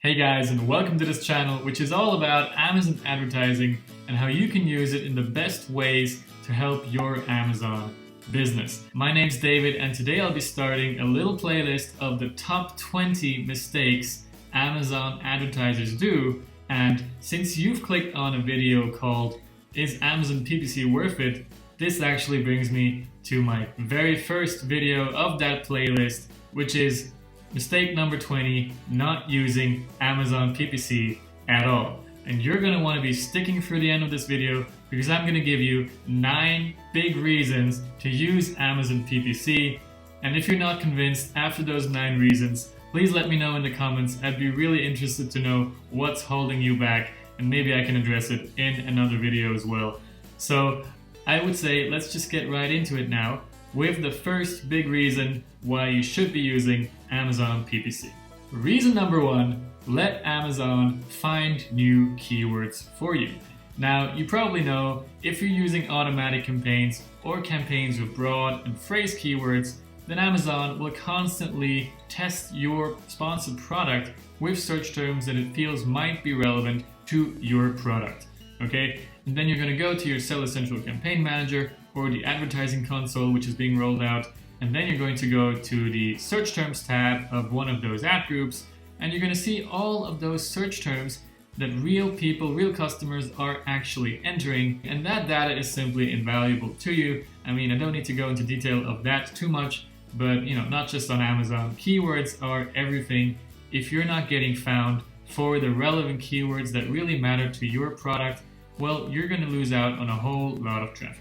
Hey guys, and welcome to this channel, which is all about Amazon advertising and how you can use it in the best ways to help your Amazon business. My name's David, and today I'll be starting a little playlist of the top 20 mistakes Amazon advertisers do. And since you've clicked on a video called "Is Amazon PPC Worth It?", this actually brings me to my very first video of that playlist, which is mistake number 20, not using Amazon PPC at all. And you're going to want to be sticking through the end of this video because I'm going to give you 9 big reasons to use Amazon PPC. And if you're not convinced after those 9 reasons, please let me know in the comments. I'd be really interested to know what's holding you back, and maybe I can address it in another video as well. So I would say let's just get right into it now with the first big reason why you should be using Amazon PPC. Reason number 1, let Amazon find new keywords for you. Now, you probably know if you're using automatic campaigns or campaigns with broad and phrase keywords, then Amazon will constantly test your sponsored product with search terms that it feels might be relevant to your product. Okay? And then you're going to go to your Seller Central Campaign Manager or the advertising console, which is being rolled out, and then you're going to go to the search terms tab of one of those ad groups, and you're going to see all of those search terms that real people, real customers are actually entering, and that data is simply invaluable to you. I mean, I don't need to go into detail of that too much, but not just on Amazon, keywords are everything. If you're not getting found for the relevant keywords that really matter to your product, well, you're going to lose out on a whole lot of traffic.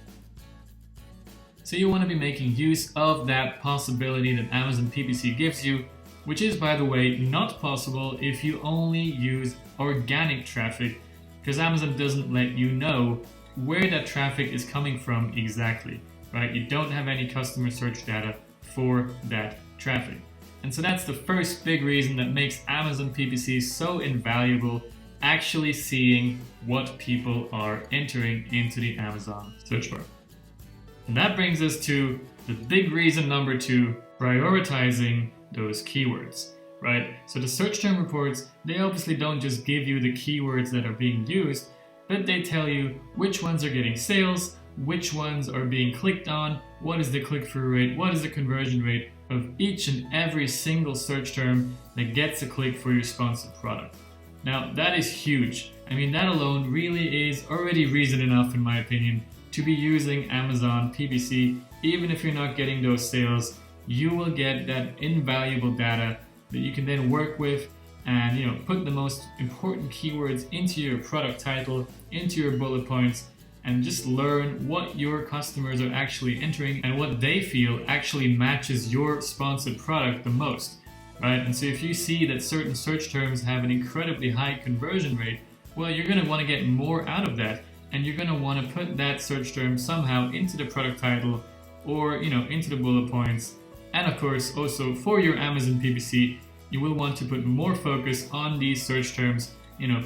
So you want to be making use of that possibility that Amazon PPC gives you, which is, by the way, not possible if you only use organic traffic, because Amazon doesn't let you know where that traffic is coming from exactly, right? You don't have any customer search data for that traffic. And so that's the first big reason that makes Amazon PPC so invaluable, actually seeing what people are entering into the Amazon search bar. And that brings us to the big reason number 2, prioritizing those keywords, right? So the search term reports, they obviously don't just give you the keywords that are being used, but they tell you which ones are getting sales, which ones are being clicked on, what is the click-through rate, what is the conversion rate of each and every single search term that gets a click for your sponsored product. Now, that is huge. I mean, that alone really is already reason enough, in my opinion, to be using Amazon PPC. Even if you're not getting those sales, you will get that invaluable data that you can then work with and put the most important keywords into your product title, into your bullet points, and just learn what your customers are actually entering and what they feel actually matches your sponsored product the most, right? And so if you see that certain search terms have an incredibly high conversion rate, well, you're going to want to get more out of that, and you're going to want to put that search term somehow into the product title or into the bullet points. And of course, also for your Amazon PPC, you will want to put more focus on these search terms,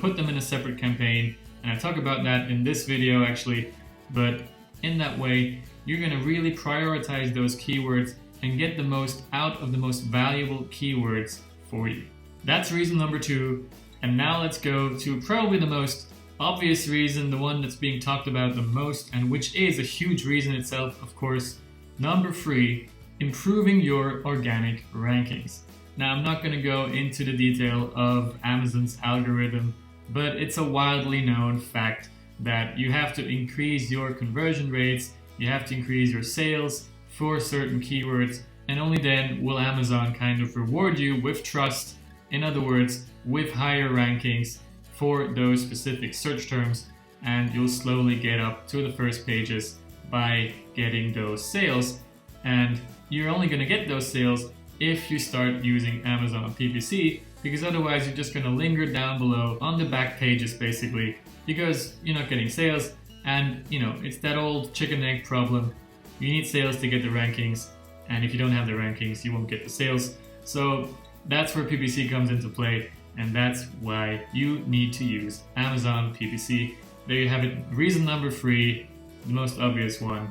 put them in a separate campaign. And I talk about that in this video actually, but in that way, you're going to really prioritize those keywords and get the most out of the most valuable keywords for you. That's reason number 2. And now let's go to probably the most obvious reason, the one that's being talked about the most, and which is a huge reason itself, of course. Number 3, improving your organic rankings. Now, I'm not going to go into the detail of Amazon's algorithm, but it's a widely known fact that you have to increase your conversion rates, you have to increase your sales for certain keywords, and only then will Amazon kind of reward you with trust. In other words, with higher rankings for those specific search terms, and you'll slowly get up to the first pages by getting those sales. And you're only going to get those sales if you start using Amazon PPC, because otherwise you're just going to linger down below on the back pages basically, because you're not getting sales. And it's that old chicken egg problem. You need sales to get the rankings, and if you don't have the rankings, you won't get the sales. So that's where PPC comes into play, and that's why you need to use Amazon PPC. There you have it. Reason number 3, the most obvious one: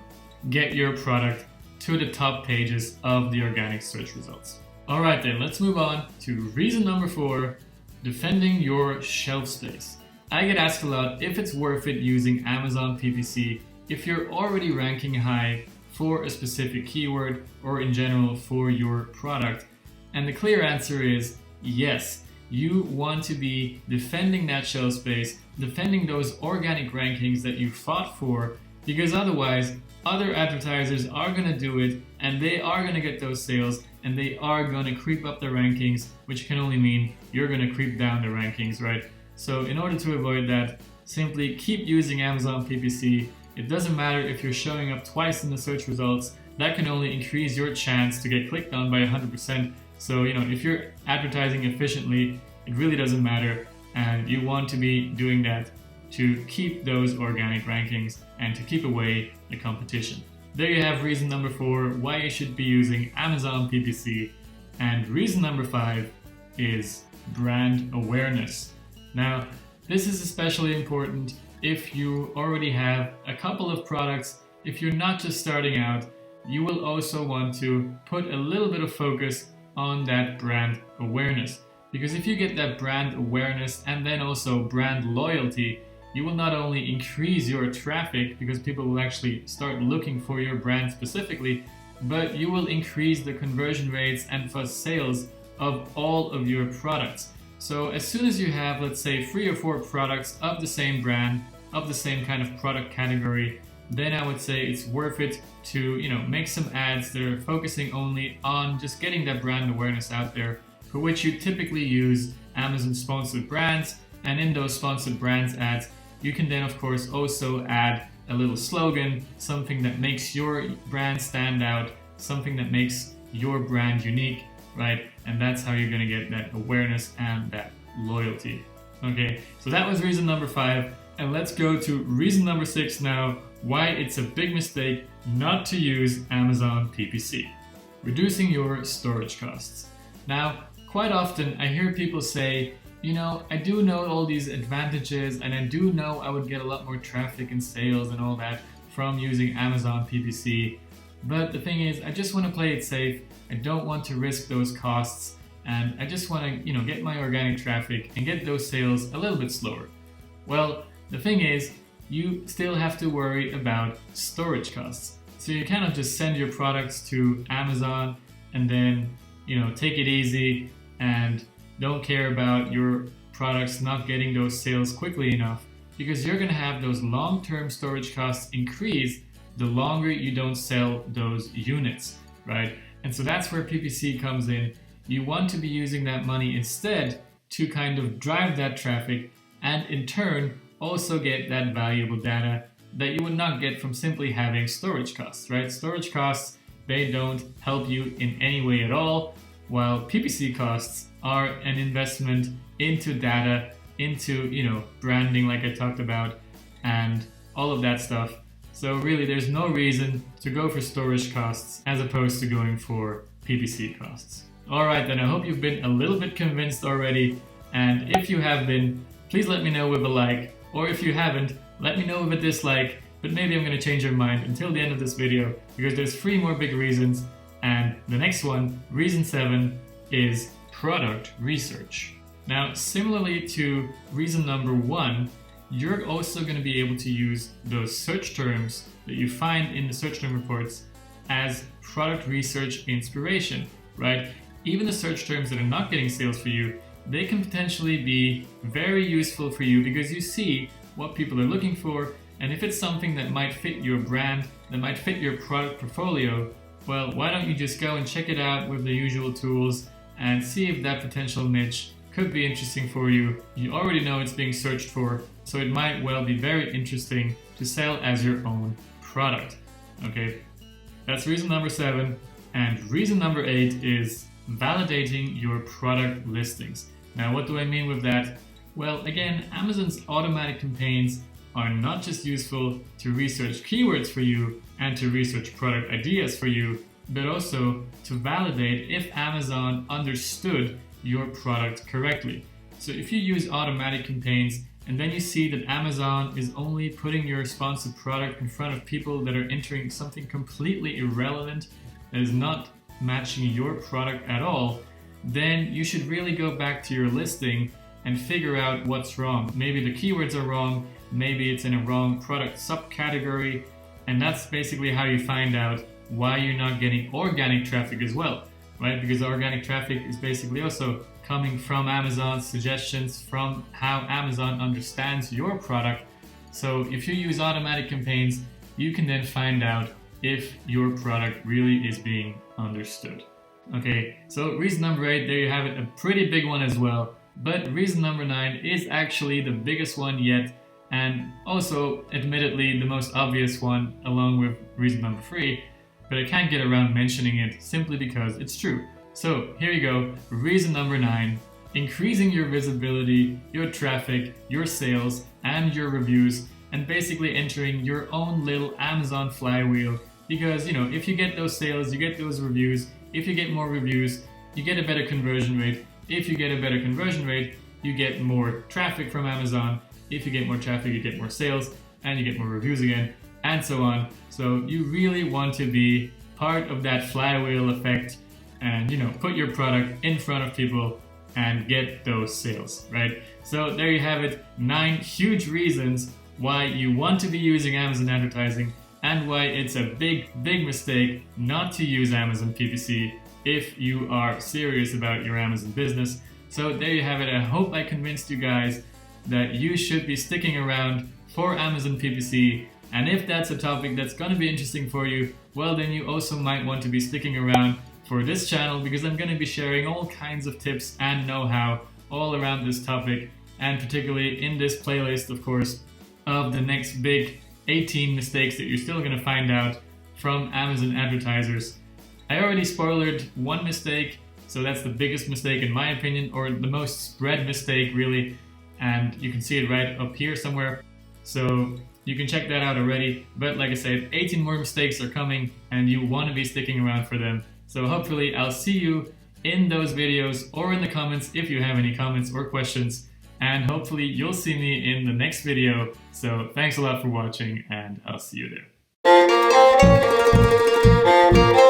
get your product to the top pages of the organic search results. Alright then, let's move on to reason number 4, defending your shelf space. I get asked a lot if it's worth it using Amazon PPC if you're already ranking high for a specific keyword or in general for your product. And the clear answer is yes. You want to be defending that shelf space, defending those organic rankings that you fought for, because otherwise other advertisers are going to do it and they are going to get those sales and they are going to creep up the rankings, which can only mean you're going to creep down the rankings, right? So in order to avoid that, simply keep using Amazon PPC. It doesn't matter if you're showing up twice in the search results, that can only increase your chance to get clicked on by 100%. So, if you're advertising efficiently, it really doesn't matter, and you want to be doing that to keep those organic rankings and to keep away the competition. There you have reason number 4 why you should be using Amazon PPC. And reason number 5 is brand awareness. Now, this is especially important if you already have a couple of products. If you're not just starting out, you will also want to put a little bit of focus on that brand awareness. Because if you get that brand awareness and then also brand loyalty, you will not only increase your traffic because people will actually start looking for your brand specifically, but you will increase the conversion rates and for sales of all of your products. So as soon as you have, let's say, 3 or 4 products of the same brand, of the same kind of product category, then I would say it's worth it to make some ads that are focusing only on just getting that brand awareness out there, for which you typically use Amazon sponsored brands. And in those sponsored brands ads, you can then of course also add a little slogan, something that makes your brand stand out, something that makes your brand unique, right? And that's how you're going to get that awareness and that loyalty. Okay, so that was reason number 5. And let's go to reason number 6 now, why it's a big mistake not to use Amazon PPC. Reducing your storage costs. Now, quite often I hear people say, I do know all these advantages and I do know I would get a lot more traffic and sales and all that from using Amazon PPC. But the thing is, I just want to play it safe. I don't want to risk those costs, and I just want to, get my organic traffic and get those sales a little bit slower. Well, the thing is, you still have to worry about storage costs. So you cannot just send your products to Amazon and then, take it easy and don't care about your products not getting those sales quickly enough, because you're going to have those long-term storage costs increase the longer you don't sell those units, right? And so that's where PPC comes in. You want to be using that money instead to kind of drive that traffic and in turn also get that valuable data that you would not get from simply having storage costs, right? Storage costs, they don't help you in any way at all, while PPC costs are an investment into data, into, branding like I talked about, and all of that stuff. So really there's no reason to go for storage costs as opposed to going for PPC costs. Alright then, I hope you've been a little bit convinced already, and if you have been, please let me know with a like, or if you haven't, let me know with a dislike, but maybe I'm going to change your mind until the end of this video, because there's 3 more big reasons, and the next one, reason 7, is product research. Now, similarly to reason number 1, you're also going to be able to use those search terms that you find in the search term reports as product research inspiration, right? Even the search terms that are not getting sales for you, they can potentially be very useful for you because you see what people are looking for, and if it's something that might fit your brand, that might fit your product portfolio, well, why don't you just go and check it out with the usual tools and see if that potential niche could be interesting for you. You already know it's being searched for, so it might well be very interesting to sell as your own product. Okay, that's reason number 7. And reason number 8 is validating your product listings. Now, what do I mean with that? Well, again, Amazon's automatic campaigns are not just useful to research keywords for you and to research product ideas for you, but also to validate if Amazon understood your product correctly. So if you use automatic campaigns and then you see that Amazon is only putting your sponsored product in front of people that are entering something completely irrelevant, that is not matching your product at all, then you should really go back to your listing and figure out what's wrong. Maybe the keywords are wrong, maybe it's in a wrong product subcategory, and that's basically how you find out why you're not getting organic traffic as well, right? Because organic traffic is basically also coming from Amazon's suggestions, from how Amazon understands your product. So if you use automatic campaigns, you can then find out if your product really is being understood. Okay, so reason number 8, there you have it, a pretty big one as well. But reason number 9 is actually the biggest one yet, and also admittedly the most obvious one along with reason number 3, but I can't get around mentioning it simply because it's true. So here you go, reason number 9, increasing your visibility, your traffic, your sales, and your reviews, and basically entering your own little Amazon flywheel. Because, you know, if you get those sales, you get those reviews. If you get more reviews, you get a better conversion rate. If you get a better conversion rate, you get more traffic from Amazon. If you get more traffic, you get more sales, and you get more reviews again, and so on. So you really want to be part of that flywheel effect and, you know, put your product in front of people and get those sales, right? So there you have it, 9 huge reasons why you want to be using Amazon advertising and why it's a big mistake not to use Amazon PPC if you are serious about your Amazon business. So there you have it. I hope I convinced you guys that you should be sticking around for Amazon PPC. And if that's a topic that's going to be interesting for you, well, then you also might want to be sticking around for this channel, because I'm going to be sharing all kinds of tips and know-how all around this topic, and particularly in this playlist, of course, of the next big 18 mistakes that you're still going to find out from Amazon advertisers. I already spoiled one mistake, so that's the biggest mistake in my opinion, or the most spread mistake really, and you can see it right up here somewhere. So you can check that out already, but like I said, 18 more mistakes are coming and you want to be sticking around for them. So hopefully I'll see you in those videos or in the comments if you have any comments or questions, and hopefully you'll see me in the next video. So thanks a lot for watching, and I'll see you there.